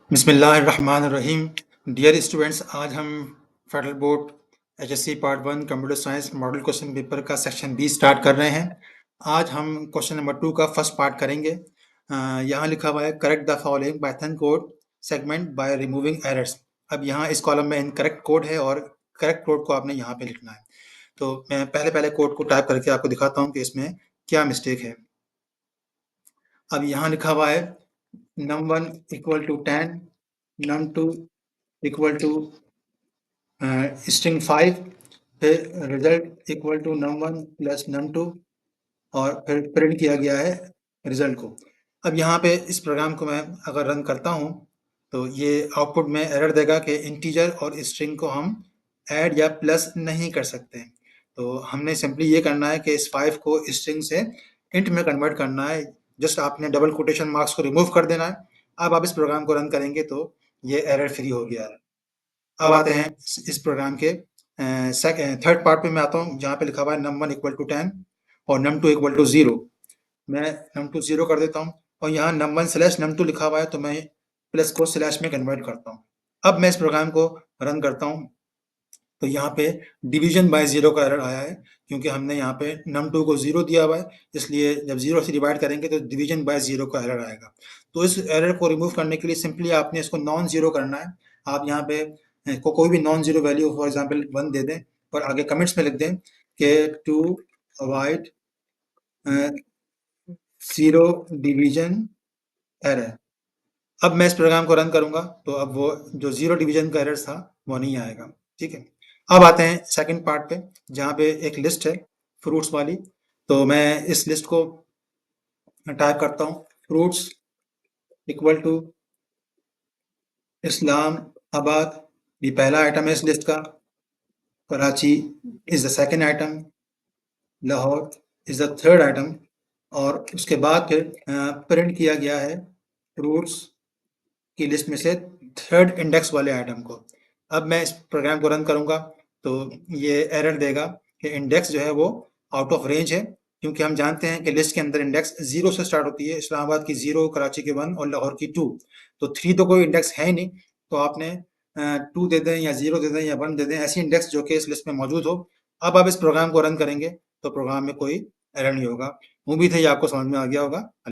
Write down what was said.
बिस्मिल्लाहिर्रहमानिर्रहीम। Dear students, आज हम federal board HSC part 1 computer science model question paper का सेक्शन बी स्टार्ट कर रहे हैं। आज हम क्वेश्चन नंबर 2 का फर्स्ट पार्ट करेंगे। यहाँ लिखा हुआ है correct the following Python code segment by removing errors. अब यहाँ इस कॉलम में इनकरेक्ट कोड है और करेक्ट कोड को आपने यहाँ पे लिखना है। तो मैं पहले कोड को टाइप करके आपको दिखाता हूँ कि इसमें क्या मिस्टेक है। अब यहाँ लिखा हुआ है num1 equal to 10, num2 equal to string 5, फिर result equal to num1 plus num2 और फिर प्रिंट किया गया है रिजल्ट को। अब यहाँ पे इस प्रोग्राम को मैं अगर रन करता हूँ तो ये आउटपुट में एरर देगा कि इंटीजर और स्ट्रिंग को हम ऐड या प्लस नहीं कर सकते। तो हमने सिंपली ये करना है कि इस 5 को स्ट्रिंग से इंट में कन्वर्ट करना है। जस्ट आपने डबल कोटेशन मार्क्स को रिमूव कर देना है। अब आप इस प्रोग्राम को रन करेंगे तो ये एरर फ्री हो गया है। अब आते हैं इस प्रोग्राम के थर्ड पार्ट पे मैं आता हूँ जहाँ पे लिखा हुआ है num1 इक्वल टू 10 और num2 इक्वल टू 0। मैं num2 0 कर देता हूँ और यहाँ num1 स्लैश num2 लिखा हुआ है तो मैं प्लस को स्लैश में कन्वर्ट करता हूँ। अब मैं इस प्रोग्राम को रन करता हूँ तो यहाँ पे डिवीजन बाय 0 का एरर आया है क्योंकि हमने यहाँ पे num2 को 0 दिया हुआ है, इसलिए जब 0 से डिवाइड करेंगे तो डिवीजन बाय 0 का एरर आएगा। तो इस एरर को रिमूव करने के लिए सिंपली आपने इसको नॉन जीरो करना है। आप यहाँ पे कोई भी non zero value for example 1 दे दें और आगे कमेंट्स में लिख दें कि to avoid zero division error. अब मैं इस प्रोग्राम को रन करूंगा तो अब वो जो जीरो डिवीजन का एरर था वो नहीं आएगा। ठीक है, अब आते हैं सेकंड पार्ट पे जहाँ पे एक लिस्ट है फ्रूट्स वाली। तो मैं इस लिस्ट को टाइप करता हूँ फ्रूट्स इक्वल टू इस्लामाबाद, ये पहला आइटम है इस लिस्ट का। Karachi is the second item, Lahore is the third item और उसके बाद फिर प्रिंट किया गया है फ्रूट्स की लिस्ट में से थर्ड इंडेक्स वाले आइटम को। अब मैं इस प्रोग्राम को रन करूंगा तो ये एरर देगा कि इंडेक्स जो है वो आउट ऑफ रेंज है, क्योंकि हम जानते हैं कि लिस्ट के अंदर इंडेक्स 0 से स्टार्ट होती है। इस्लामाबाद की 0, कराची की 1 और लाहौर की 2। तो 3 तो कोई इंडेक्स है ही नहीं, तो आपने 2 दे दें या 0 दे दें या 1 दे दें, ऐसी इंडेक्स जो कि इस लिस्ट में मौजूद हो। अब आप इस प्रोग्राम को रन करेंगे तो प्रोग्राम में कोई एरर नहीं होगा। उम्मीद है ये आपको समझ में आ गया होगा।